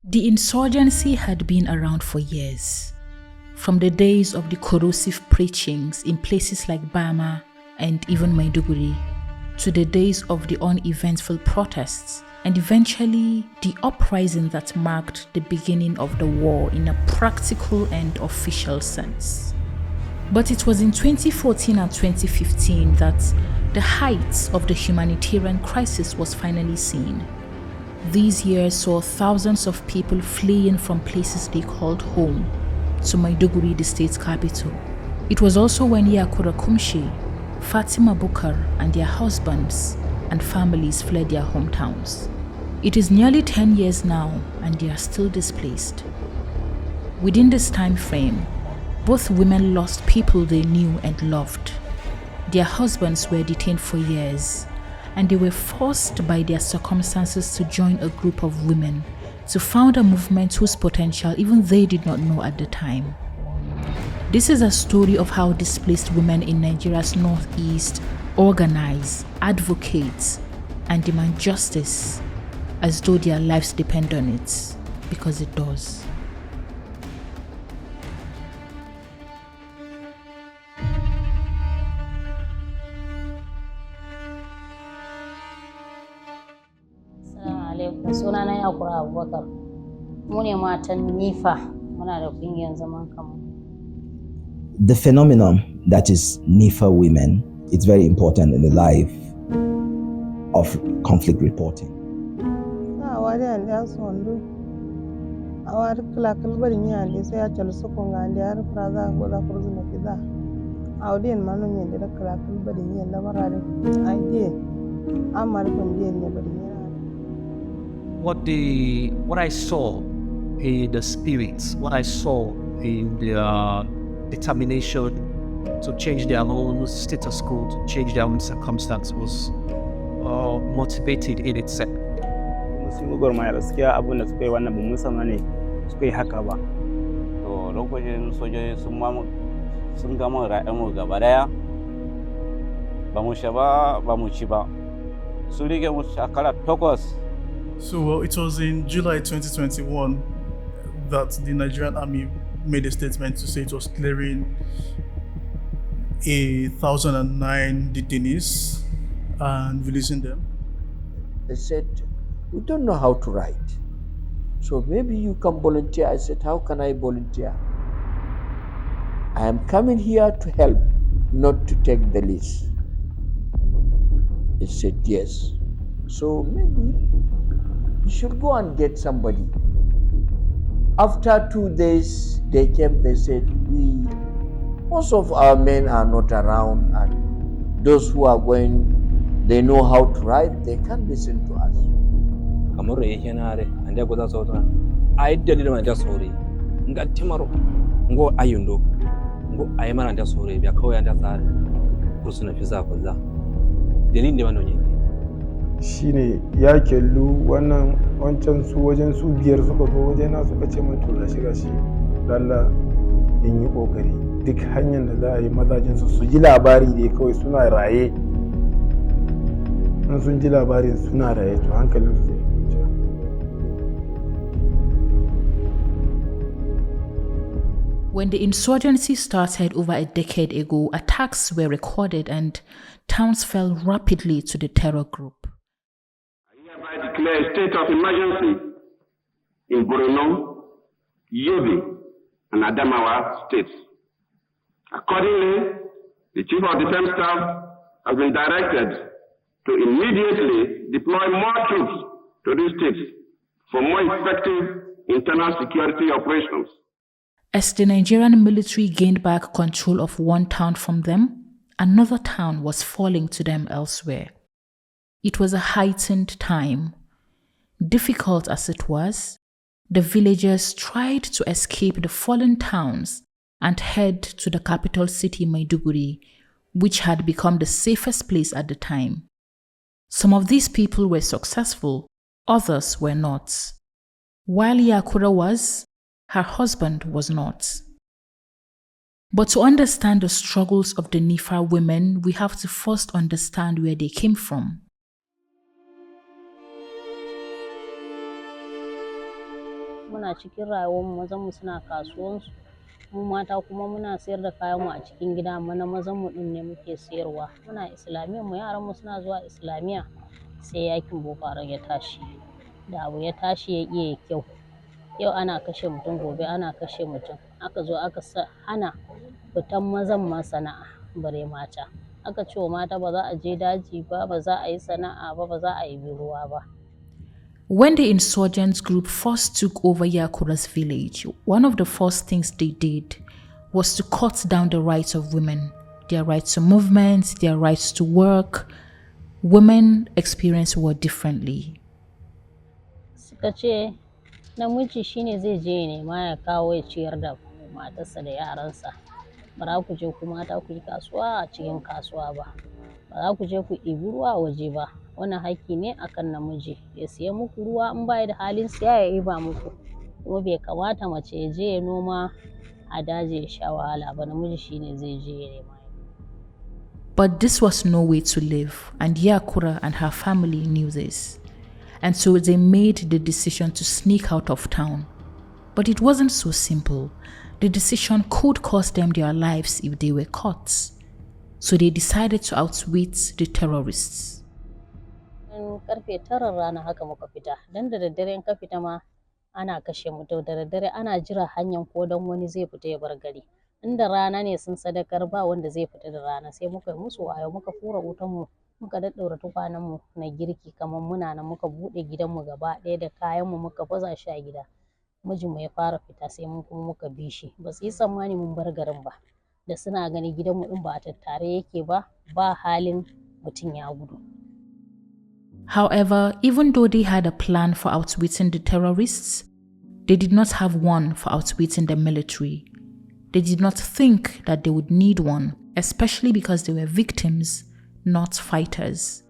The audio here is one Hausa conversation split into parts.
The insurgency had been around for years, from the days of the corrosive preachings in places like Bama and even Maiduguri, to the days of the uneventful protests, and eventually the uprising that marked the beginning of the war in a practical and official sense. But it was in 2014 and 2015 that the height of the humanitarian crisis was finally seen. These years saw thousands of people fleeing from places they called home to Maiduguri, the state capital. It was also when Yakura Kumshi, Fatima Bukar and their husbands and families fled their hometowns. It is nearly 10 years now and they are still displaced. Within this time frame, both women lost people they knew and loved. Their husbands were detained for years, and they were forced by their circumstances to join a group of women to found a movement whose potential even they did not know at the time. This is a story of how displaced women in Nigeria's northeast organize, advocate, and demand justice as though their lives depend on it, because it does. Sunana Yakura Abubakar. Mu ne matan Knifar, muna da kungiyar zaman kanmu. The phenomenon that is Knifar women, it's very important in the life of conflict reporting. What I saw in the spirits, what I saw in their determination to change their own status quo, to change their own circumstance was motivated in itself. So it was in July 2021 that the Nigerian army made a statement to say it was clearing 1,009 detainees and releasing them. They said, "We don't know how to write, so maybe you can volunteer." I said, "How can I volunteer? I am coming here to help, not to take the list." They said, "Yes. So maybe you should go and get somebody." After 2 days, they came, they said, most of our men are not around, and those who are going, they know how to write, they can't listen to us. Shine ya kellu wannan wancan su wajen su biyar suka zo wajena suka ce min to gashi lalla in yi kokari duk hanyar da za a yi mazajin su ji labari dai kawai suna raye, in sun ji labarin suna raye to hankalin su zai kwanciya. When the insurgency started over a decade ago, attacks were recorded and towns fell rapidly to the terror group. I declare a state of emergency in Borno, Yobe, and Adamawa states. Accordingly, the Chief of Defense Staff has been directed to immediately deploy more troops to these states for more effective internal security operations. As the Nigerian military gained back control of one town from them, another town was falling to them elsewhere. It was a heightened time. Difficult as it was, the villagers tried to escape the fallen towns and head to the capital city Maiduguri, which had become the safest place at the time. Some of these people were successful, others were not. While Yakura was, her husband was not. But to understand the struggles of the Knifar women, we have to first understand where they came from. muna cikin rayuwar mazan mu suna kasuwansu, mu mata kuma muna sayar da kayan mu a cikin gida, amma na mazan mu din ne muke sayarwa. Muna islamiyyar mu, yaran mu suna zuwa islamiyya, sai yakin Boko Haram ya tashi. Da abu ya tashi ya iya kyau, yau ana kashe mutum, gobe ana kashe mutum. Aka zo aka hana fitan mazan ma sana'a bare mata. Aka ce wa mata ba za a je daji ba, ba za a yi sana'a ba, ba za a yi ruwa ba. When the insurgents group first took over Yakura's village, one of the first things they did was to cut down the rights of women, their rights to movement, their rights to work. Women experience war differently. Suka ce namiji shine zai je ne ma ya kawo ya ciyar da matarsa da yaransa. Ba za ku je ku mata ku yi kasuwa a cikin kasuwa ba. Ba za ku je ku ɗibi ruwa a waje ba. Wannan haƙƙi ne akan namiji ya siya muku ruwa, in ba da halin siya ya ɗiba muku. Kuma bai kamata mace ya je ya noma a daji ya sha wahala ba, namiji shine zai je ya nema. But this was no way to live, and Yakura and her family knew this. And so they made the decision to sneak out of town. But it wasn't so simple. The decision could cost them their lives if they were caught. So they decided to outwit the terrorists. Karfe 9 rana haka muka fita, dan da daddare in ka fita ma ana kashe mutum, da daddare ana jira hanyar ko dan wani zai fita ya bar gari. Inda rana ne sun sadakar ba wanda zai fita da rana, sai muka yi musu wayo, muka fura wutan mu, muka daddaura tukwanen mu na girki kamar muna nan, muka bude gidan mu gaba ɗaya da kayan mu muka baza shi a gida. Mijin mu ya fara fita sai mun kuma muka bi shi, ba su yi tsammani mun bar garin ba, da suna gani gidan mu din ba a tattare yake ba halin mutum ya gudu. However, even though they had a plan for outwitting the terrorists, they did not have one for outwitting the military. They did not think that they would need one, especially because they were victims, not fighters.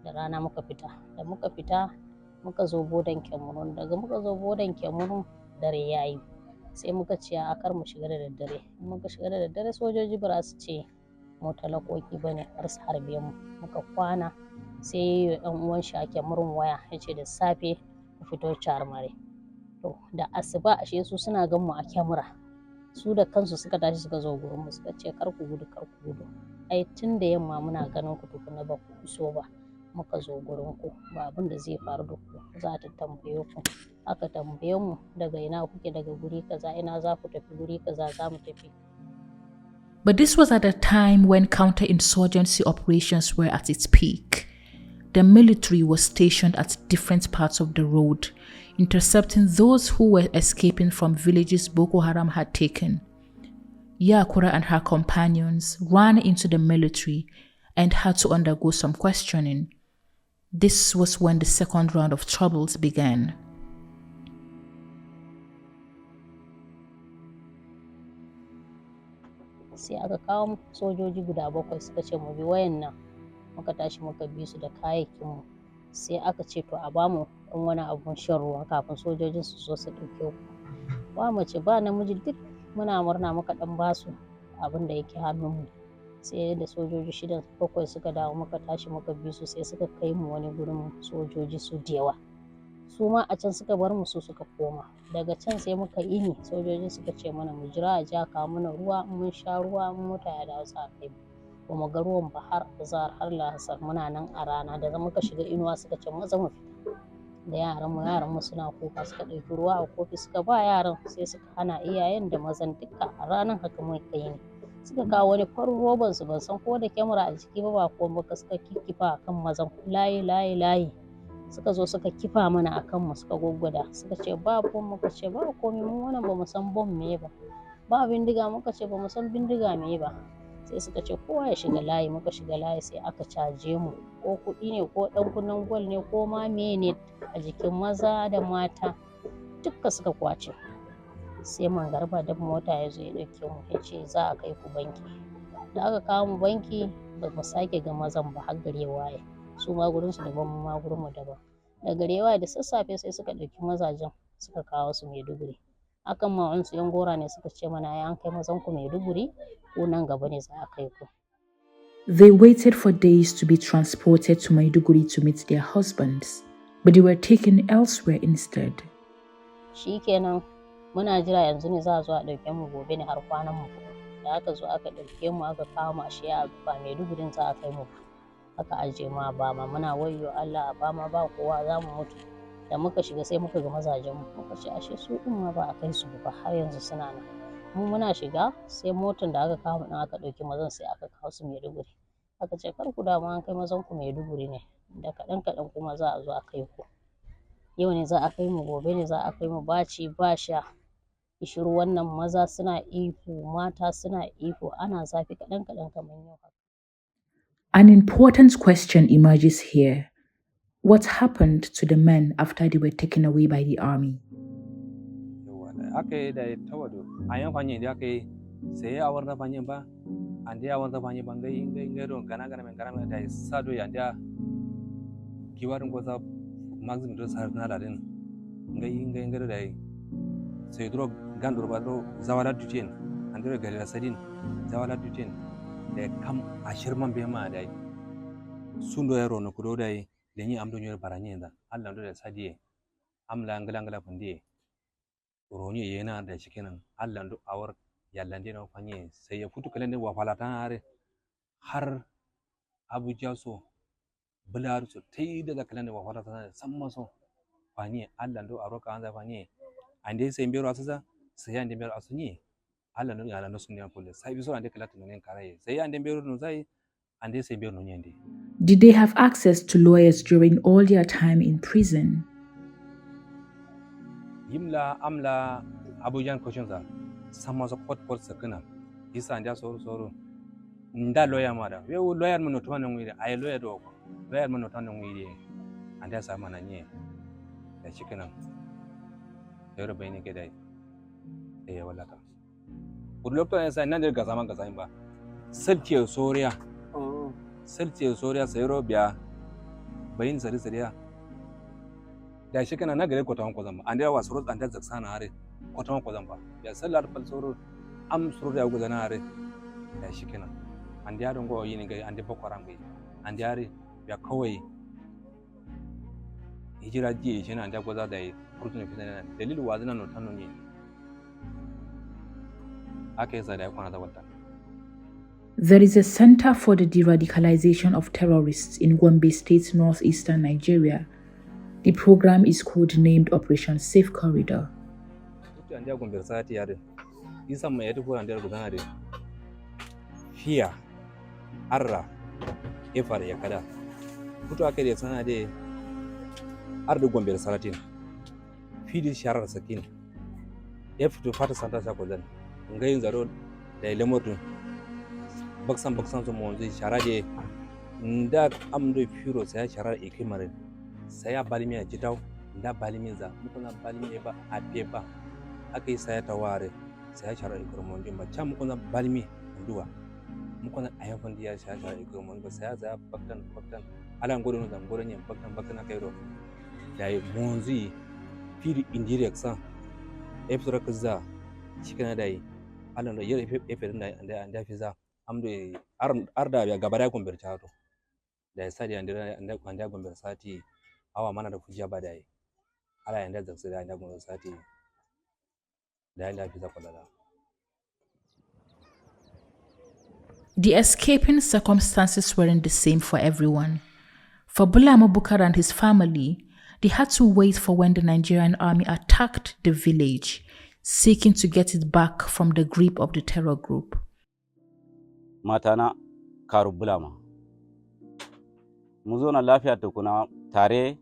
Da rana muka fita, da muka fita muka zo bodan Cameroon, daga muka zo bodan Cameroon dare yayi, sai muka ce a kar mu shiga da daddare. Muka shiga da daddare sojoji ba su ce mu talakoki bane, har su harbe mu. Muka kwana, sai ɗan uwan shi a Cameroon waya yace da safe mu fito Charmare. To da asuba ashe su suna gan mu a kyamara, su da kansu suka tashi suka zo gurin mu suka ce kar ku gudu, kar ku gudu, ai tun da yamma muna ganin ku tukuna ba ku iso ba, muka zo gurin ku, ba abin da zai faru da ku, za ta tambaye ku. Aka tambaye mu daga ina kuke, daga guri kaza, ina za ku tafi, guri kaza za mu tafi. But this was at a time when counterinsurgency operations were at its peak. The military was stationed at different parts of the road, intercepting those who were escaping from villages Boko Haram had taken. Yakura and her companions ran into the military and had to undergo some questioning. This was when the second round of troubles began. Sai aka kawo sojoji guda 7 suka ce mu bi wayan nan, muka tashi muka bi su da kayayyakin mu. Sai aka ce to a bamu ɗan wani abun shan ruwa kafin sojojin su zo su ɗauke ku. Ba mace ba namiji duk muna murna, muka ɗan basu abin da yake hannunmu. Sai da sojoji 6-7 suka dawo, muka tashi muka bi su, sai suka kai mu wani gurin sojoji su da yawa. Su ma a can suka bar mu, su suka koma. Daga can sai muka ini, sojoji suka ce mana mu jira a ja kawo mana ruwa, in mun sha ruwa in mota ya dawo sa kai. Ba mu ga ruwan ba har azhar har lahasar, muna nan a rana. Da muka shiga inuwa suka ce maza mu fita. Da yaran mu suna kuka, suka ɗauki ruwa a kofi suka ba yaran, sai suka hana iyayen da mazan duka. A ranar haka muka yi ne. Suka kawo wani farin roban su, ban san ko da kyamara a jiki ba ko baka, suka kikkifa akan mazan layi. Suka zo suka kifa mana akan mu, suka gwaggwada, suka ce ba bom, muka ce ba komai, mun wannan ba mu san bom me ba. Ba bindiga, muka ce ba mu san bindiga me ba. Sai suka ce kowa ya shiga layi, muka shiga layi, sai aka caje mu, ko kuɗi ne ko ɗan kunnen gwal ne ko ma mene a jikin maza da mata dukka suka kwace. Sai mangarba da mota ya zo ya ɗauke mu, ya ce za a kai ku banki. Da aka kawo mu banki ba mu sake ga mazan ba har gari ya waye. Su ma gurin su daban, mu ma gurin mu daban. Da gari ya waye da sassafe sai suka ɗauki mazajen suka kawo su Maiduguri. Akan ma wa'ansu yan gora ne suka ce mana ai an kai mazan ku Maiduguri, ko nan gaba ne za a kai ku. They waited for days to be transported to Maiduguri to meet their husbands, but they were taken elsewhere instead. shikenan muna jira yanzu ne za a zo a ɗauke mu gobe ne har kwanan mu da aka zo aka ɗauke mu aka kawo mu ashe a ba Maidugurin za a kai mu aka aje mu a Bama muna wayyo Allah a Bama ba kowa za mu mutu da muka shiga sai muka ga mazajen mu muka ce ashe su din ma ba a kai su ba har yanzu suna nan mu muna shiga sai motar da aka kawo mu din aka ɗauki mazan sai aka kawo su Maiduguri aka ce kar ku damu an kai mazan ku Maiduguri ne da kaɗan kaɗan kuma za a zo a kai ku yau ne za a kai mu gobe ne za a kai mu ba ci ba sha ishiru wannan maza suna ihu mata suna ihu ana zafi kaɗan kaɗan kamar yau haka. An important question emerges here. What happened to the men after they were taken away by the army? Ake da tawado ayan fanye da ake sai a warda fanye ba an da warda fanye ba ngai don gana men da sado ya da kiwarin goza maximum do sar na da din ngai da sai dro gandur ba do zawala dutin an da gari sadin zawala dutin da kam ashirman be ma dai sundo yaro no kudo dai lenyi amdo nyor baranye da Allah do da sadiye amla ngala fundiye ronye yana da shikenan Allah do awar yallande no fanye sai ya futu kalen wa falata har Abuja so bular so tai da kalen wa falata samma so fanye Allah do aroka an za fanye ande sai mbero asuza sai ande mbero asunyi Allah no yalla no sunni ampole sai biso ande kala tunen karaye sai ande mbero no sai ande sai mbero no nyende. Did they have access to lawyers during all their time in prison? Yimla amla Abujan koshonza sama so pot sakana isa ande soro nda lawyer mada we lawyer mo no to nan wiri ay lawyer do ko lawyer mo no to nan wiri ande sa mana nye da shikenan yaro bayni ke dai wala ka urlopto ne sai nan da zaman ba saltiyo soriya sai robiya bayin sariya da shikenan na gare ko tawon ko zamba ande wa suru ande zaksana are ko tawon ko zamba ya sallar fal suru am suru ya go zana are da shikenan ande ya dongo yini gai ande bokoran gai ande are ya kawai hijira ji shi na ande goza da kurtun fitan dalil wazina no tanno ne ake sa da kwana da wata. There is a Center for the De-Radicalization of Terrorists in Gombe State, northeastern Nigeria. The program is codenamed Operation Safe Corridor. baksan so mo zai sharade nda amdo firo sai sharar ikimare sai ya balimi a jitaw nda balimi za mukuna balimi ba ape ba akai sai ta ware sai sharar ikirmon din ba can mukuna balimi duwa mukuna ayafan diya sai sharar ikirmon ba sai za bakkan alan godon zan godon yin bakkan kai ro dai monzi firi indirect san efra kaza shikana dai alan da yare efe da fiza amdo arda ya gabara gombe tato da sadi anda gombe sati awa mana da fujiya ba dai ala yanda zaksu da anda gombe sati da yanda fi zakwalala. The escaping circumstances weren't the same for everyone. For Bulama Bukar and his family, they had to wait for when the Nigerian army attacked the village, seeking to get it back from the grip of the terror group. Matana Karu Bulama. Mun zo na lafiya tukuna tare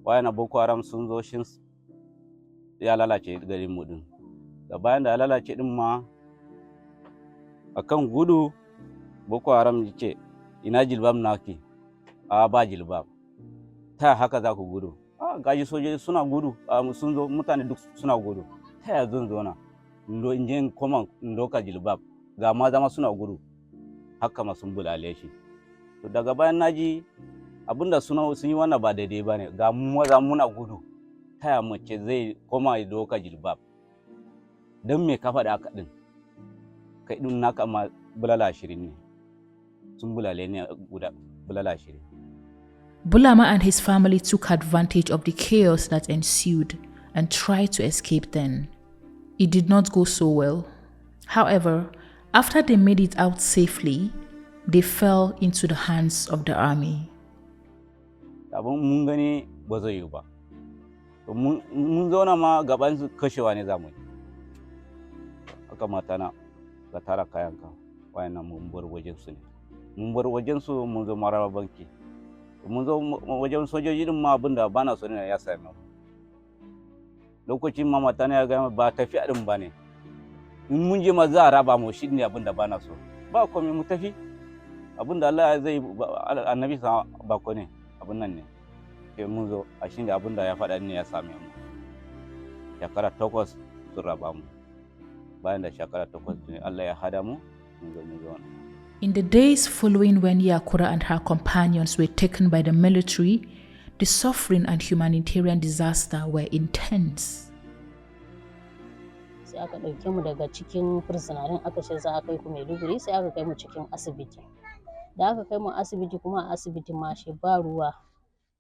wayana Boko Haram sun zo shin ya lalace garin mu din. Da bayan da ya lalace din ma akan gudu Boko Haram yace ina jilbab naki a ba jilbab. Ta haka za ku gudu. Gaji sojoji suna gudu sun zo mutane duk suna gudu. Ta ya zan zo na ndo injin koma ndoka jilbab ga maza ma suna gudu. Haka ma sun bulale shi to daga bayan naji abinda sun yi wannan ba daidai bane ga maza muna gudu taya mace zai koma ya doka jilbab dan me ka faɗa haka din kai din naka ma bulala 20 ne sun bulale ne guda bulala 20. Bulama and his family took advantage of the chaos that ensued and tried to escape then. It did not go so well. However, after they made it out safely, they fell into the hands of the army. Abin mun gani ba zai yi ba. Mun zauna ma gaban su kashewa ne zamu yi. Haka matana ka tara kayanka wayannan mun bar wajen su ne. Mun bar wajen su mun zo Maraba banki. Mun zo wajen sojoji din ma abinda bana so ne ya same mu. Lokacin ma matana ya ga ba tafiya din ba ne. In mun je ma za a raba mu shi ne abinda bana so. Ba komai mu tafi. Abinda Allah zai annabi sa ba ko ne abin nan ne. Ke mun zo a shi ne abinda ya faɗa ne ya same mu. Shekara 8 sun raba mu. Bayan da shekara 8 ne Allah ya hada mu mun zo. In the days following, when Yakura and her companions were taken by the military, the suffering and humanitarian disaster were intense. Sai aka ɗauke mu daga cikin prisonerin aka ce za a kai ku Maiduguri, sai aka kai mu cikin asibiti. Da aka kai mu asibiti kuma a asibiti ma shi ba ruwa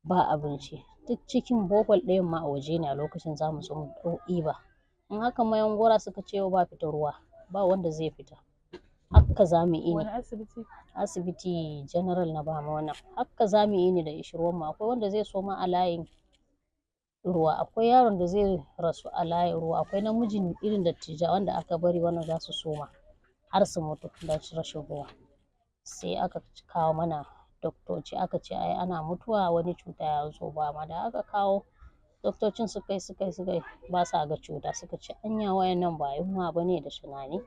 ba abinci. Duk cikin bohol ɗayan ma a waje ne a lokacin za mu zo mu ɗiba. In haka mayan gora suka ce ba fita ruwa, ba wanda zai fita. Haka za mu yi ne. Asibiti general na Bama wannan. Haka za mu yi ne da ishirwan mu. Akwai wanda zai soma a layin ruwa, akwai yaron da zai rasu a layin ruwa, akwai namijin irin dattijawan da aka bari wannan za su soma har su mutu da rashin ruwa. Sai aka kawo mana doktoci aka ce ai ana mutuwa wani cuta ya zo Bama. Da aka kawo doktocin suka yi ba sa ga cuta, suka ce anya wayannan ba yunwa bane da tunani.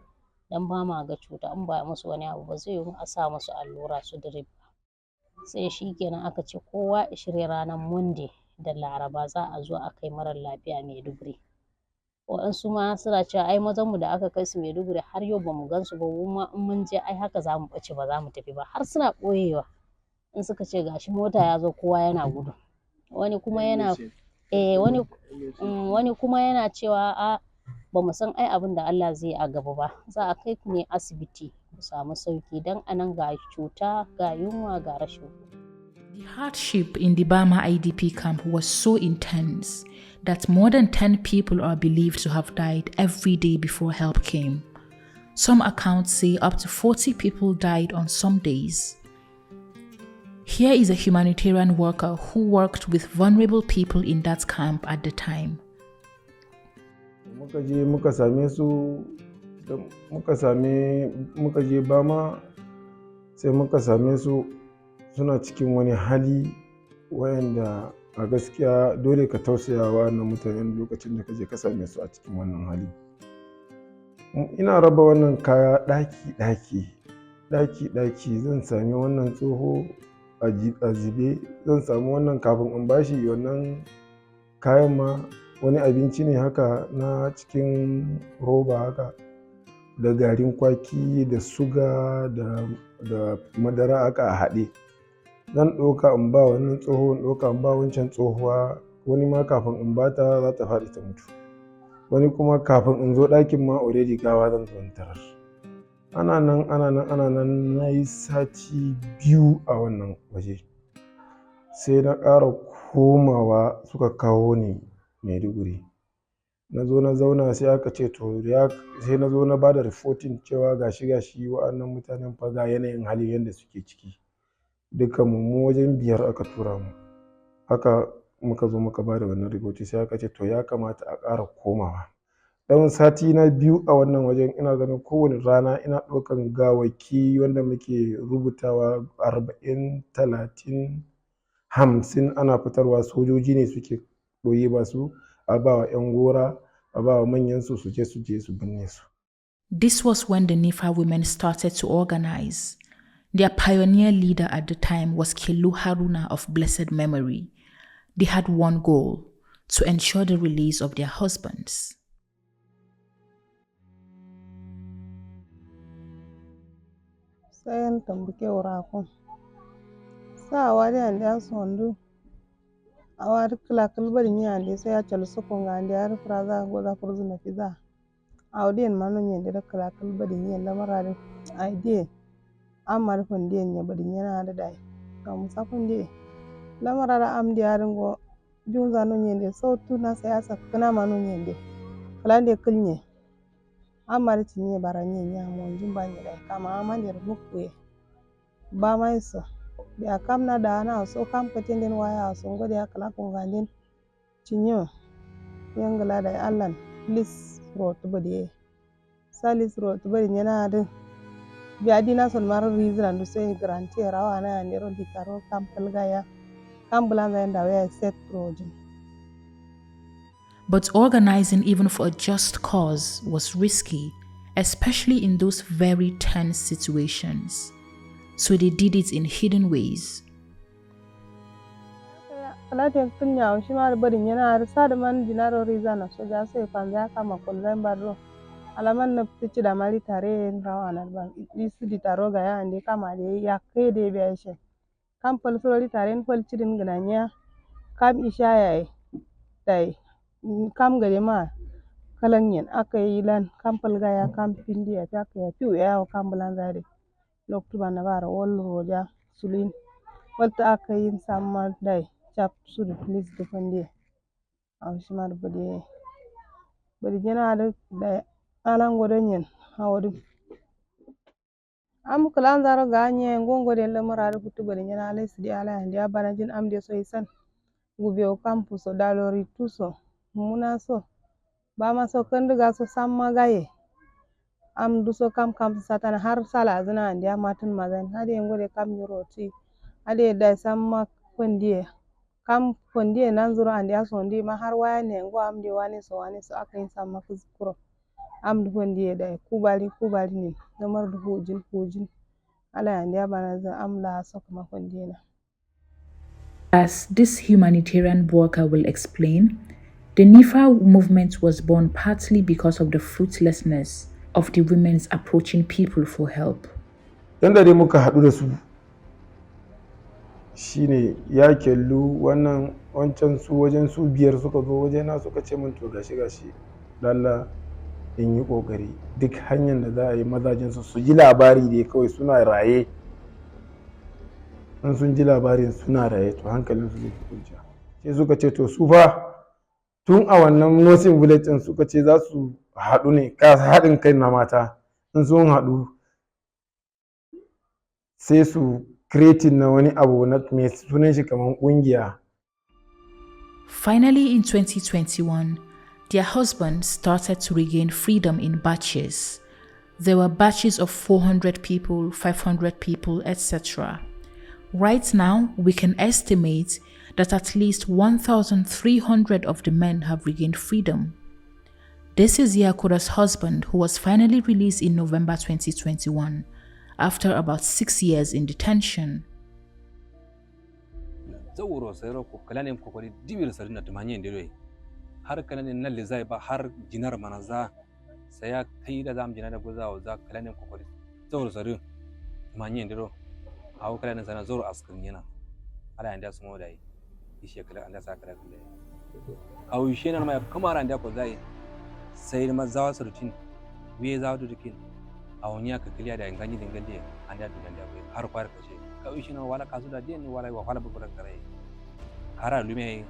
Dan ba ma ga cuta in ba musu wani abu ba zai yi a sa musu allura su drip. Sai shi kenan aka ce kowa ya shirya ranar Monday da Laraba za a zo a kai marar lafiya Maiduguri. Waɗansu ma suna cewa ai mazan mu da aka kai su Maiduguri har yau bamu gan su ba, kuma in mun je ai haka za mu ɓace ba za mu tafi ba, har suna ɓoyewa. In suka ce gashi mota ya zo kowa yana gudu. Wani kuma yana wani kuma yana cewa a ba mu san ai abin da Allah zai yi a gaba ba, za a kai ku ne asibiti ku samu sauki dan anan ga cuta ga yunwa ga rashin. The hardship in the Bama IDP camp was so intense that more than 10 people are believed to have died every day before help came. Some accounts say up to 40 people died on some days. Here is a humanitarian worker who worked with vulnerable people in that camp at the time. Muka je Bama sai muka same su suna cikin wani hali wayanda a gaskiya dole ka tausaya wa wannan mutanen lokacin da kaje ka same su a cikin wannan hali. Ina raba wannan kaya daki zan sami wannan tsoho a zibe, zan samu wannan kafin in bashi wannan kayan ma wani abinci ne haka na cikin roba haka da garin kwaki da suga da madara haka a haɗe. Zan ɗauka in ba wannan tsoho, in ɗauka in ba wancan tsohuwa, wani ma kafin in bata za ta faɗi ta mutu, wani kuma kafin in zo ɗakin ma already gawa zan zo in tarar. Ana nan na yi sati 2 a wannan waje, sai na ƙara komawa suka kawo ni Maiduguri. Na zo na zauna sai aka ce to sai na zo na bada reporting cewa gashi wa'annan mutanen fa ga yanayin halin yadda suke ciki. Dukkan mu wajen 5 aka tura mu. Haka muka zo muka bada wannan report sai aka ce to ya kamata a ƙara komawa. Ɗan sati na 2 a wannan wajen ina ganin kowane rana ina ɗaukan gawaki wanda muke rubutawa 40, 30, 50 ana fitarwa, sojoji ne suke ɗoye ba su a ba wa 'yan gora a ba wa manyan su je su binne su. This was when the Knifar women started to organize. Their pioneer leader at the time was Kelu Haruna of blessed memory. They had one goal: to ensure the release of their husbands. Sayan tambuke wurakon. Sa wari ande asondu. Awari kilakil bari ni ande saya chalu sokon ande ari fraza goza furzu na fiza. Awdien manu nyende da kilakil bari ni lamarare. Aide amar funde nya bari ni na da dai. Kamu safunde. Lamarara am di aringo junza no nyende so tuna siyasa kana manu nyende kalande kulnye amari tinye baranye nya mo jumba nyere kama amande mukwe ba mai so biya kam na dana so kam katenden waya so ngode akala ko ngandin tinyo yangala da allan please rot bodi salis rot bodi nyana de biya dina son mar reason and so grant rawa na nero ditaro kam pelgaya kam bulanda nda we set project. But organizing even for a just cause was risky, especially in those very tense situations. So they did it in hidden ways. Kalate kunya ushima bari nyana sada man dinaro reason so ja so panza kama kolzamba ro alaman na pichi da mali tare rawana ban isi ditaro ga ya ande kama de ya kede be she kam pal sori tare pal chidin gananya kam ishaya dai kam gade ma kalanyen akai lan kam pal ga ya kam pindi ya ta ya piu ya kam bulan zare loktu bana bara wol roja sulin walta akai samma dai chap suri please defende awshimar bodi jena da alan godonyen hawdu am kalan zaro ganye ngongo de lamara futu bodi jena les di ala ndi abana jin am de so isan gube o campus o dalori tuso muna so ba ma so kandu ga so samma gaye am duso kam satana har sala zina ndi amatun mazan hade ngode kam nyuroti hade da samma kondiye kam kondiye nan zuro andi aso ndi ma har waya ne ngo am de wani so akai samma kuzkuro am du kondiye da kubali ni namar du hujin ala andi abana za am la so kuma kondiye na. As this humanitarian worker will explain, the Knifar movement was born partly because of the fruitlessness of the women's approaching people for help. Yanda dai muka haɗu da su shine ya kellu wannan wancan su wajen su biyar suka zo wajena suka ce min to gashi lalla in yi kokari duk hanyar da za a yi mazajen su ji labari dai kawai suna raye in sun ji labarin suna raye to hankalin su zai fi kwanciya sai suka ce to su fa tun a wannan nursing village din suka ce za su haɗu ne ka haɗin kai na mata in sun haɗu sai su creating na wani abu na mai sunan shi kamar ƙungiya. Finally, in 2021, their husbands started to regain freedom in batches. There were batches of 400 people, 500 people, etc. Right now, we can estimate that at least 1,300 of the men have regained freedom. This is Yakura's husband, who was finally released in November 2021, after about 6 years in detention. Zauro sayro ko kalanem ko kori dibir sarina tumanye ndere har kalanen nalle zai ba har jinar manaza saya kai da zam jinar goza wa za kalanem ko kori zauro sarin tumanye ndero hawo kalanen sana zauro askin yana ala anda sumo dai ishe kala anda sa kala kala hawo ishe nan mai kamar anda ko zai sai ma zawa surutin we zawo dukin awunya ka kiliya da ganyi dingande anda dingande har kwar kace kawai shi nan wala kasu da den wala wa wala bukuran karai kara lume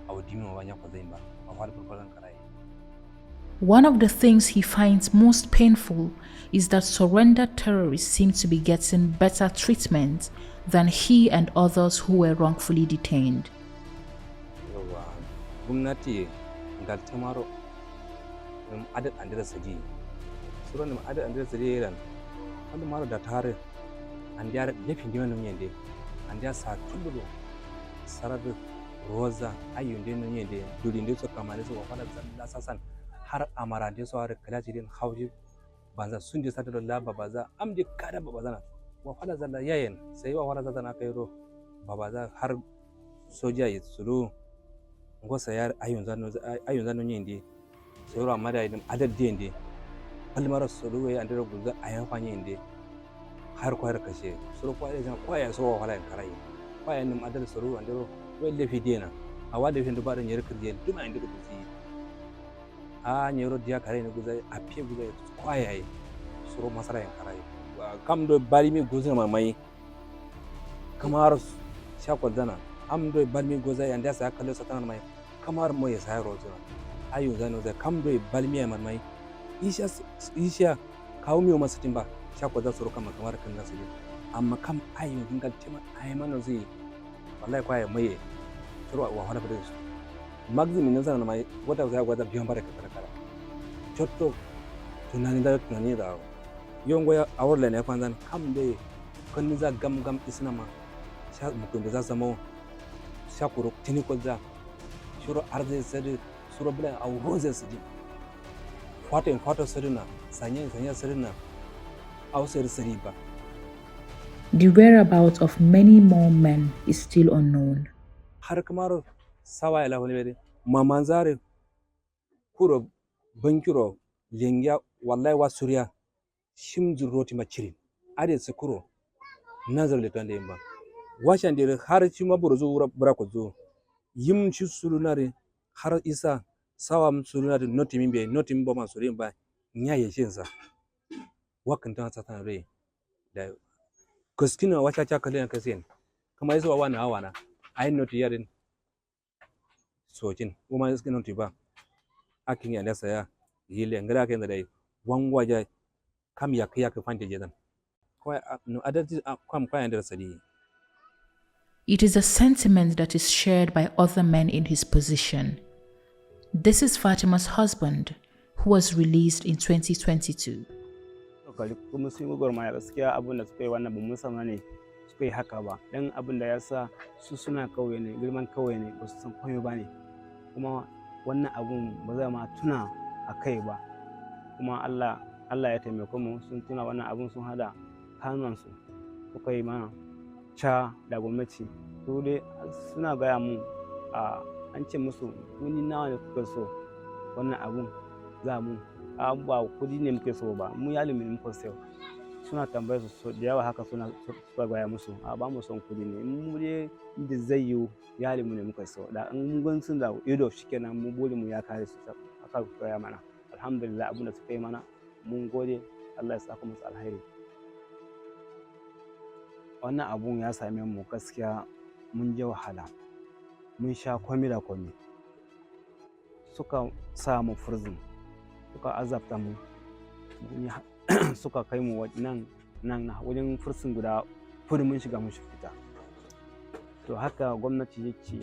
awdimi wa wanya ko zaimba wa wala bukuran karai. One of the things he finds most painful is that surrendered terrorists seem to be getting better treatment than he and others who were wrongfully detained. Gwamnati ga tamaro adad andira saji suran adad andira saji ran wanda maro da tare an da lefin diwan nan yende an da sa tuludo saradu roza ayun den nan yende duri ne so kamar so wala da sasan har amara de so har kala jirin hauji banza sun je sadar laba baza am de kada babazana wa fala zalla yayen sai wa fala zalla kairo babaza har soja yi sulu ngosa yar ayun zanu yende sai ro amada idan adad de yende almara sulu ya andira guza ayan fanye yende har kwayar kashe suru kwaya jan kwaya so wala karai kwaya nim adal suru andiro welle fi dena awade fi nduba den yerkir den duma indu kuzi a nyero dia karai ne guzai a pie guzai kwaya yi suru masara yan karai kam do bari mi guzina mai kamar shakwa dana am do balmi goza yanda sa kallo satan mai kamar mo ya sai rozo ayo zano za kam do balmi man mai isha kawo miyo masu timba sha ko za su roka kamar kan nasu ne amma kam ayo dingal tima ay man zai wallahi kwaye mai turwa wa wala bada su maximum nan zan mai wata za gwada biyan baraka kara chotto tunani da yongo ya awar ne kwanzan kam do kan za gam isna ma sha mukun da za zama sha kuro tini ko za shuru arze sadi suru bla aw roze sadi kwato sadina sanya sadina aw sari ba. The whereabouts of many more men is still unknown. Har kamar sawa ila wani bere mamanzare kuro bankiro lengya wallahi wa suriya shimjin roti macirin ade su kuro nazar da tanda yimba washan da har ci maburu zo bura ko zo yim ci sulunare har isa sawa sulunare notimin be notimin ba masu rin ba nya yeshin sa wakan ta ta re da kuskina wata ta kallon kasen kuma yaso wana awana ai noti yarin sojin kuma iskin noti ba akin ya nasa ya yile ngara kan da dai wangwaja kam yak fante jedan kwa no adati kam kwa yanda sadi. It is a sentiment that is shared by other men in his position. This is Fatima's husband, who was released in 2022. Kuma sun yi gwarmaya gaskiya abin da suka yi wannan ba mun san ne suka yi haka ba dan abin da ya sa su suna kauye ne girman kauye ne ba su san komai ba ne kuma wannan abun ba zai ma tuna a kai ba kuma Allah ya taimake mu sun tuna wannan abun sun hada kanunansu suka yi mana ca da gwamnati su dai suna gaya mu an ce musu wani nawa ne kuka so wannan abun za mu ba kudi ne muke so ba mu yalimi ne muka so suna tambayar su da yawa haka suka gaya musu ba mu son kudi ne mu dai inda zai yi yalimi ne muka so da in gun sun da ido shikenan mu bole mu ya kare su aka gaya mana alhamdulillah abin da suka yi mana mun gode Allah ya saka musu alheri. Wannan abun ya same mu gaskiya mun je wahala mun sha kwami da kwami suka sa mu prison suka azabta mu suka kai mu nan wajen prison guda fudu mun shiga mun fita to haka gwamnati ya ce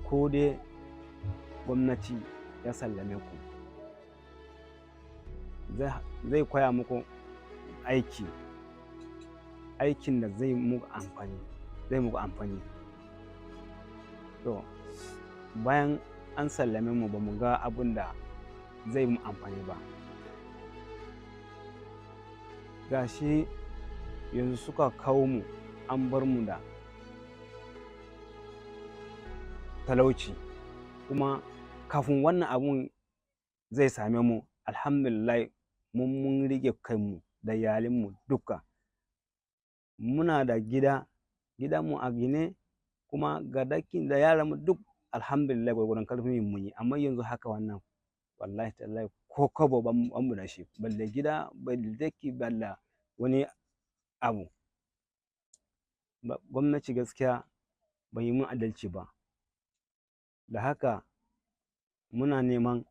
ko dai gwamnati ya sallame ku zai koya muku aikin da zai muku amfani to bayan an sallame mu ba mu ga abin da zai mu amfani ba gashi yanzu suka kawo mu an bar mu da talauci kuma kafin wannan abun zai same mu alhamdulillah mun rike kanmu da iyalinmu duka muna da gidanmu a gine kuma ga dakin da yaranmu duk alhamdulillah gwargwadon karfin mun yi amma yanzu haka wannan wallahi tallahi ko kobo ban mu da shi balle gida balle daki balle wani abu gwamnati gaskiya bai yi mun adalci ba da haka muna neman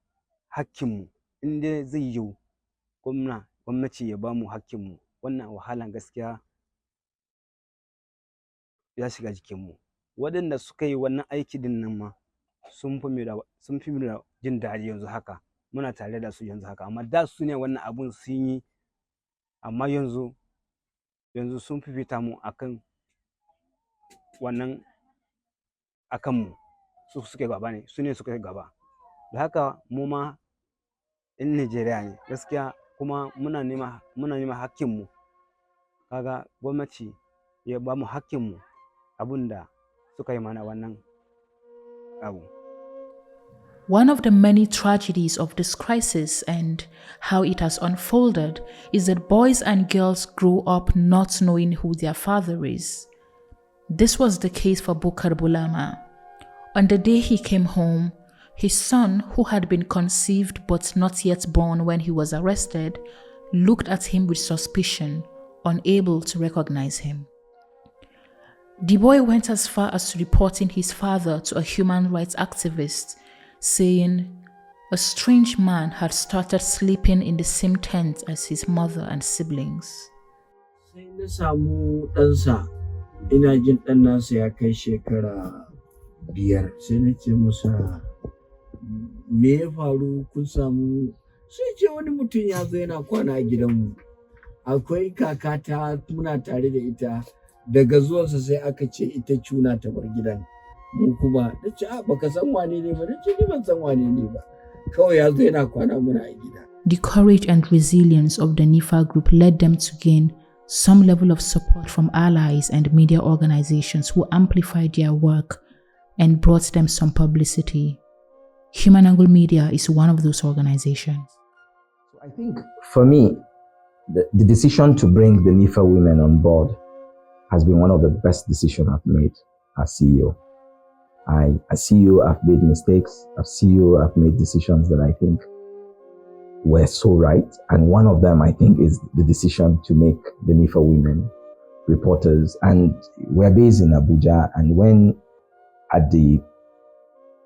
hakkinmu in dai zai yiwu gwamnati ya ba mu hakkinmu wannan wahalan gaskiya ya shiga jikinmu waɗanda suka yi wannan aiki din nan ma sun fi mu da jin daɗi yanzu haka muna tare da su yanzu haka amma da su ne wannan abun sun yi amma yanzu sun fifita mu akan wannan akan mu su suke gaba ne su ne suke gaba da haka mu ma in Najeriya ne gaskiya kuma muna nema hakkinmu kaga gwamnati ya ba mu hakkinmu abunda suka yi mana wannan abu. One of the many tragedies of this crisis and how it has unfolded is that boys and girls grow up not knowing who their father is. This was the case for Bukar Bulama. On the day he came home, his son, who had been conceived but not yet born when he was arrested, looked at him with suspicion, unable to recognize him. The boy went as far as reporting his father to a human rights activist, saying a strange man had started sleeping in the same tent as his mother and siblings. Sai na samu ɗansa, ina jin ɗan nasa ya kai shekara 5, sai na ce masa me ya faru kun samu, sai ce wani mutum ya zo yana kwana a gidanmu, akwai kakata muna tare da ita, daga zuwansa sai aka ce ita cuna ta bar gidan, mu kuma na ce baka san wane ne ba, na ce ni ban san wane ne ba, kawai ya zo yana kwana muna a gida. The courage and resilience of the Knifar group led them to gain some level of support from allies and media organizations who amplified their work and brought them some publicity. HumAngle Media is one of those organizations. So I think for me, the decision to bring the Knifar women on board has been one of the best decisions I've made as CEO. As CEO, I've made mistakes. As CEO, I've made decisions that I think were so right. And one of them, I think, is the decision to make the Knifar women reporters. And we're based in Abuja. And when at the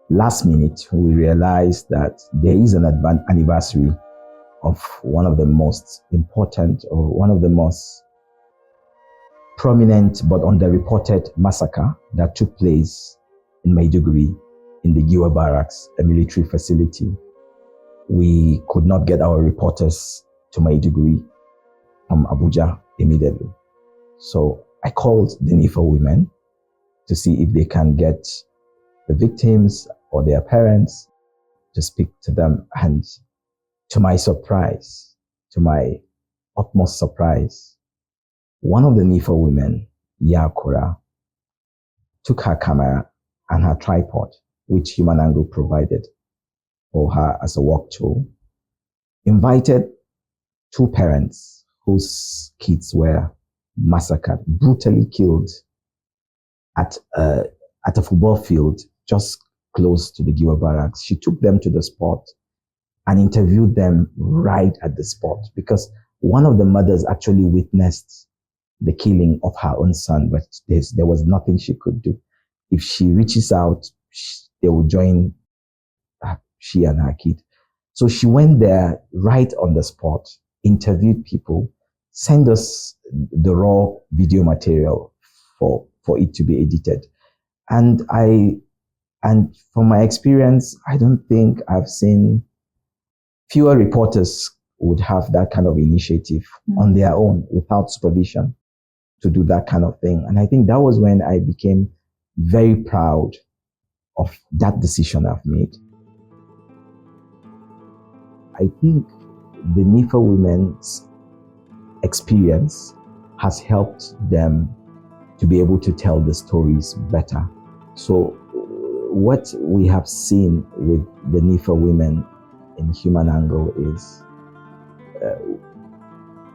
last minute, we realized that there is an anniversary of one of the most important or one of the most prominent but underreported massacre that took place in Maiduguri, in the Giwa Barracks, a military facility. We could not get our reporters to Maiduguri from Abuja immediately. So I called the Knifar women to see if they can get the victims or their parents to speak to them. And to my surprise, to my utmost surprise, one of the Knifar women, Yakura, took her camera and her tripod, which HumAngle provided for her as a work tool, invited 2 parents whose kids were massacred, brutally killed at a football field just close to the Giwa Barracks. She took them to the spot and interviewed them right at the spot, because one of the mothers actually witnessed the killing of her own son, but there was nothing she could do. If she reaches out, they will join she and her kid. So she went there right on the spot, interviewed people, sent us the raw video material for it to be edited. And from my experience, I don't think I've seen fewer reporters would have that kind of initiative on their own without supervision to do that kind of thing. And I think that was when I became very proud of that decision I've made. I think the Knifar women's experience has helped them to be able to tell the stories better. So what we have seen with the Knifar women in HumAngle is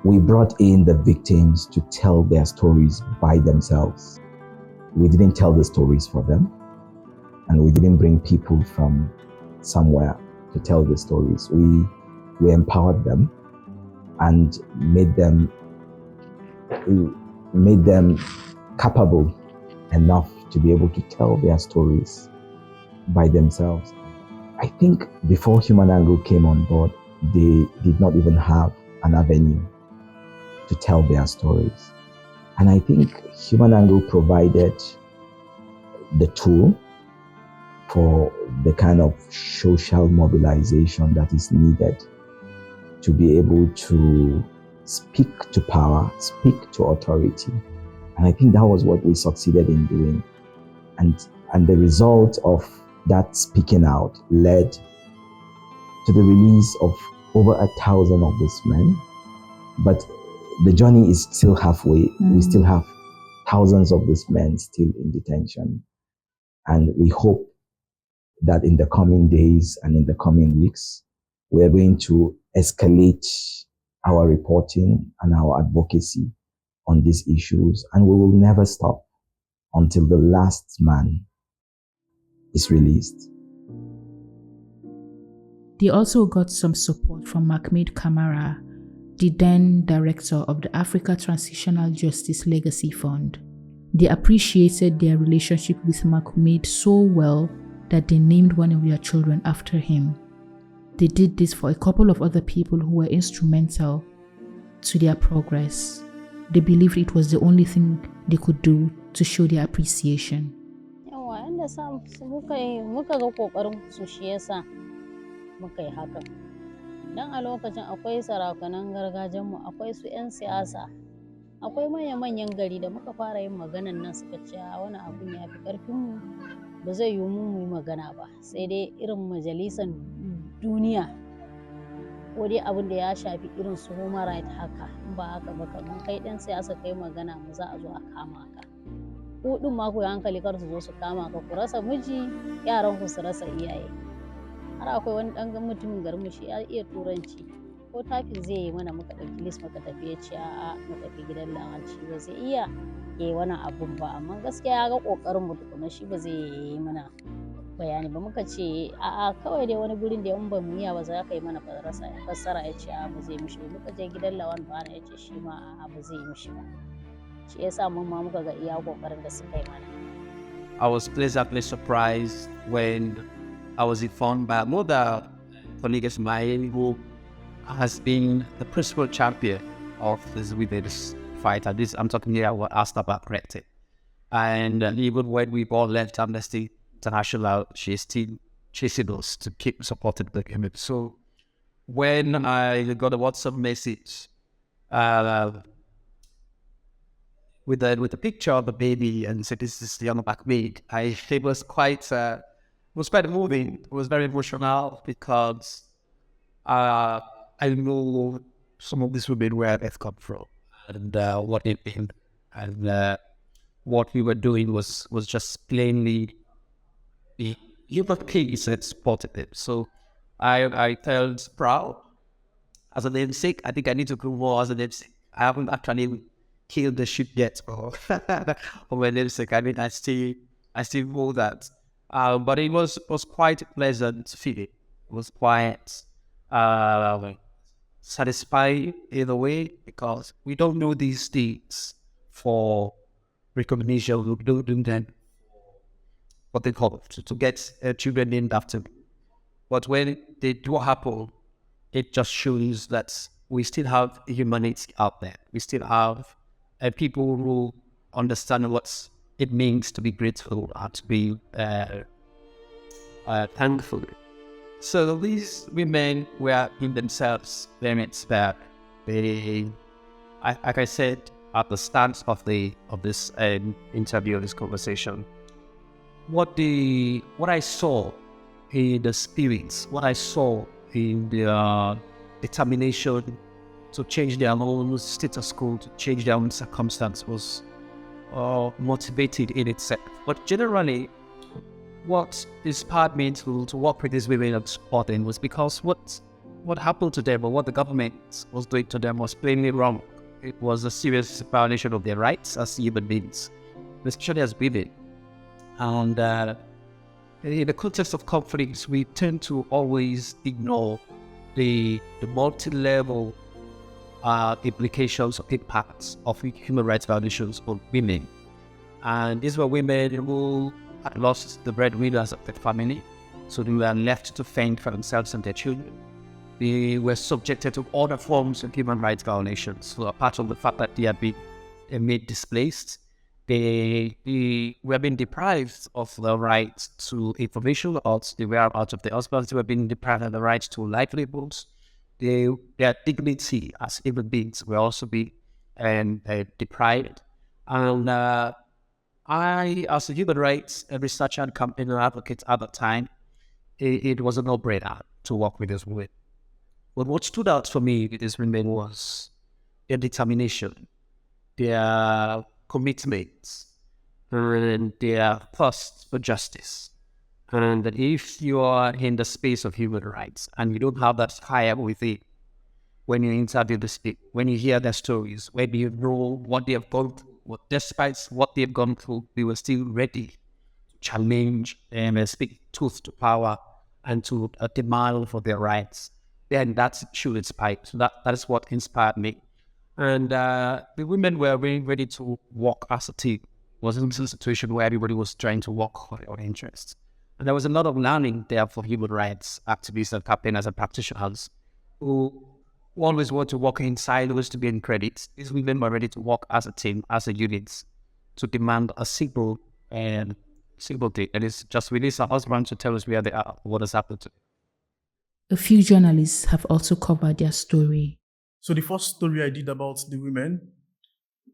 we brought in the victims to tell their stories by themselves. We didn't tell the stories for them, and we didn't bring people from somewhere to tell the stories. We empowered them and made them capable enough to be able to tell their stories by themselves. I think before HumAngle came on board, they did not even have an avenue to tell their stories. And I think HumAngle provided the tool for the kind of social mobilization that is needed to be able to speak to power, speak to authority. And I think that was what we succeeded in doing. And the result of that speaking out led to the release of over 1,000 of these men. But the journey is still halfway. We still have thousands of these men still in detention. And we hope that in the coming days and in the coming weeks, we are going to escalate our reporting and our advocacy on these issues. And we will never stop until the last man is released. They also got some support from Mahmoud Kamara, the then director of the Africa Transitional Justice Legacy Fund. They appreciated their relationship with Makumed so well that they named one of their children after him. They did this for a couple of other people who were instrumental to their progress. They believed it was the only thing they could do to show their appreciation. Yawa inda muka ga kokarin su shi yasa muka yi haka. Dan a lokacin akwai sarakunan gargajiyarmu, akwai su 'yan siyasa, akwai manyan gari da muka fara yin maganan nan suka ce wani abun ya fi ƙarfinmu ba zai yi mu yi magana ba, sai dai irin majalisar duniya ko dai abin da ya shafi irin su human right haka, in ba haka ba kamar kai ɗan siyasa kai magana mu za a zo a kama ka. Ku ɗin ma ku yi hankali kar su zo su kama ka, ku rasa miji, yaran ku su rasa iyaye. Har akwai wani ɗan mutumin garinmu shi ya iya turanci, ko takin zai yi mana muka ɗauki list muka tafi ya ce a'a mu tafi gidan lawanci ba zai iya yi wannan abun ba, amma gaskiya ya ga ƙoƙarin mu tukuna shi ba zai yi mana bayani ba. Muka ce a'a kawai dai wani gurin da in ba mu iya ba za ka yi mana fassara ya ce a'a ba zai mishi ba. Muka je gidan lawan bana ya ce shi ma a'a ba zai mishi ba. Shi yasa mun ma muka ga iya ƙoƙarin da suka yi mana. I was pleasantly surprised when I was informed by another colleague of mine who has been the principal champion of this women's fight. And this, I'm talking here what asked about Brexit. And even when we all left Amnesty International, she's still chasing us to keep supporting the women. So when I got a WhatsApp message with the picture of the baby and said this is the young black maid, it was quite moving. It was very emotional because I know some of these women where they've come from and what they've been, and what we were doing was just plainly the human piece that supported them. So I felt proud as a namesake. I think I need to grow more as a namesake. I haven't actually killed the sheep yet, or my namesake. I mean, I still know that. But it was quite a pleasant feeling. It was quite satisfying in a way, because we don't do these things for recognition. We don't do them what they call to get children named after me. But when they do happen, it just shows that we still have humanity out there. We still have people who understand what it means to be grateful and to be thankful. So these women were in themselves very inspired. They, like I said at the start of this interview, this conversation, what I saw in the spirits, what I saw in their determination to change their own status quo, to change their own circumstance, was motivated in itself. But generally, what inspired me to work with these women and support them was because what happened to them, or what the government was doing to them, was plainly wrong. It was a serious violation of their rights as human beings, especially as women. And in the context of conflicts, we tend to always ignore the multi-level implications or impacts of human rights violations on women. And these were women who had lost the breadwinners of their family, so they were left to fend for themselves and their children. They were subjected to other forms of human rights violations. So apart from the fact that they had been made displaced, they were being deprived of the right to information about the whereabouts of their husbands. They were being deprived of the right to livelihoods. Their dignity as human beings were also being deprived. And I, as a human rights researcher and campaigner advocate at the time, it was a no-brainer to work with these women. But what stood out for me with these women was their determination, their commitment, and their thirst for justice. And that if you are in the space of human rights and you don't have that fire within, when you interview the state, when you hear their stories, when you know what they have gone through, despite what they've gone through, they were still ready to challenge and speak truth to power and to demand for their rights. Then that should inspire. So that is what inspired me. And the women were really ready to work as a team wasn't a situation where everybody was trying to work for their interests. And there was a lot of learning there for human rights activists and campaigners and practitioners who always want to work in silos to gain credit. These women were ready to work as a team, as a unit, to demand a single thing. And it's just release our husband to tell us where they are, what has happened to them. A few journalists have also covered their story. So the first story I did about the women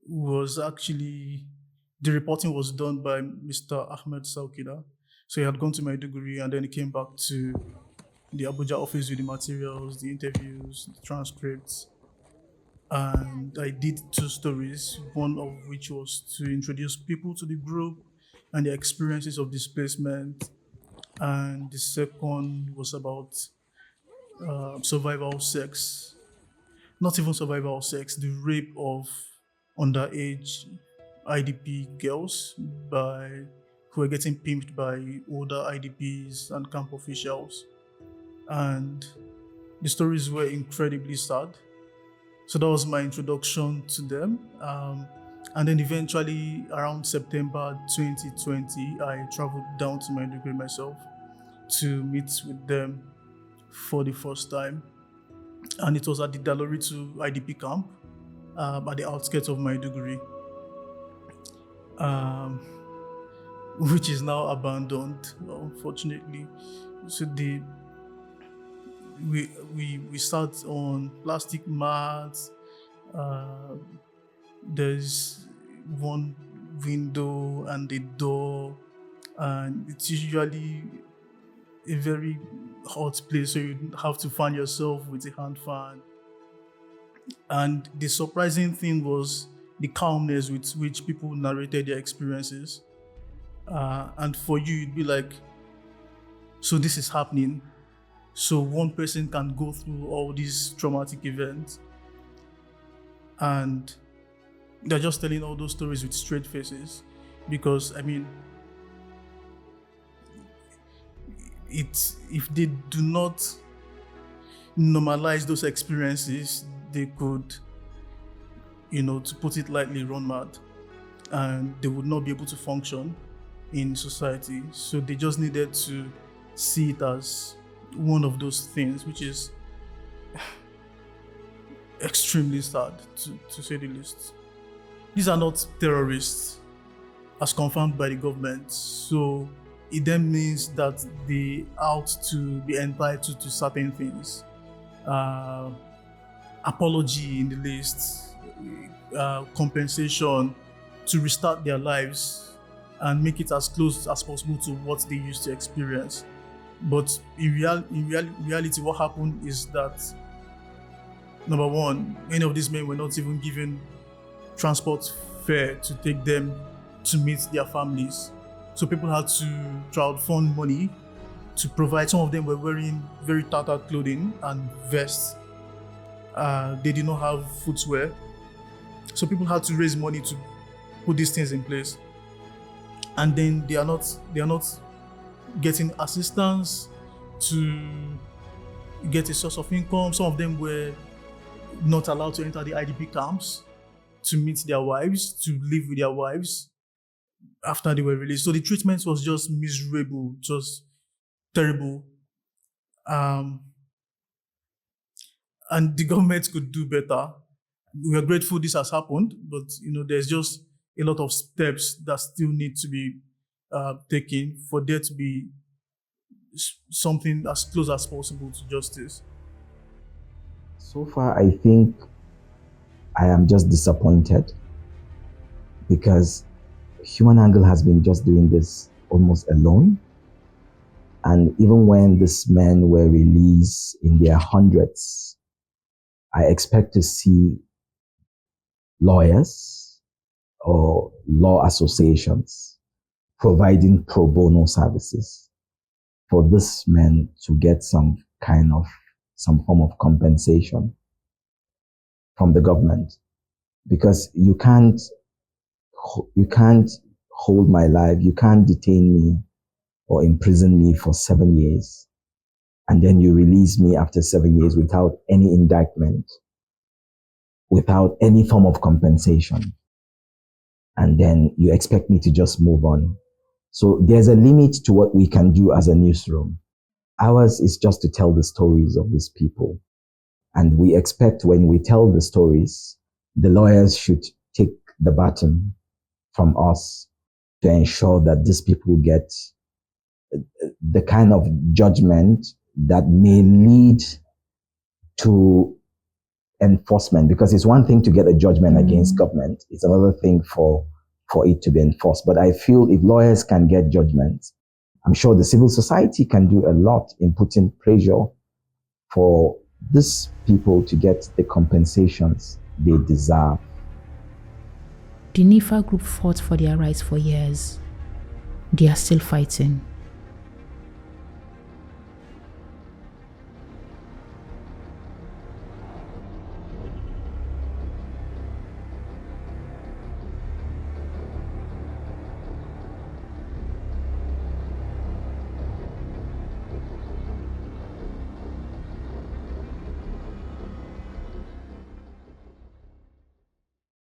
was actually, the reporting was done by Mr. Ahmed Saukida. So he had gone to Maiduguri and then he came back to the Abuja office with the materials, the interviews, the transcripts. And I did 2 stories, one of which was to introduce people to the group and the experiences of displacement. And the second was about survival sex. Not even survival sex, the rape of underage IDP girls who were getting pimped by older IDPs and camp officials. And the stories were incredibly sad. So that was my introduction to them. And then eventually around September 2020, I traveled down to Maiduguri myself to meet with them for the first time. And it was at the Daloritu IDP camp at the outskirts of Maiduguri, which is now abandoned, unfortunately. So we sat on plastic mats. There's one window and a door, and it's usually a very hot place, so you have to fan yourself with a hand fan. And the surprising thing was the calmness with which people narrated their experiences. And for you, you'd be like, so this is happening. So one person can go through all these traumatic events, and they're just telling all those stories with straight faces. Because, I mean, if they do not normalize those experiences, they could, to put it lightly, run mad, and they would not be able to function in society. So they just needed to see it as one of those things, which is extremely sad, to say the least. These are not terrorists, as confirmed by the government. So it then means that they out to be entitled to certain things. Apology in the list, compensation to restart their lives and make it as close as possible to what they used to experience. But in reality, what happened is that, number one, many of these men were not even given transport fare to take them to meet their families. So people had to crowdfund money to provide. Some of them were wearing very tattered clothing and vests. They did not have footwear. So people had to raise money to put these things in place. And then they are not getting assistance to get a source of income. Some of them were not allowed to enter the IDP camps to meet their wives, to live with their wives after they were released. So the treatment was just miserable, just terrible. And the government could do better. We are grateful this has happened, but there's just a lot of steps that still need to be taken for there to be something as close as possible to justice. So far, I think I am just disappointed because HumAngle has been just doing this almost alone. And even when these men were released in their hundreds, I expect to see lawyers or law associations providing pro bono services for these men to get some form of compensation from the government. Because you can't hold my life, you can't detain me or imprison me for 7 years, and then you release me after 7 years without any indictment, without any form of compensation. and then you expect me to just move on. So there's a limit to what we can do as a newsroom. Ours is just to tell the stories of these people. And we expect when we tell the stories, the lawyers should take the baton from us to ensure that these people get the kind of judgment that may lead to enforcement. Because it's one thing to get a judgment against government. It's another thing for it to be enforced. But I feel if lawyers can get judgments, I'm sure the civil society can do a lot in putting pressure for these people to get the compensations they deserve. The Knifar group fought for their rights for years. They are still fighting.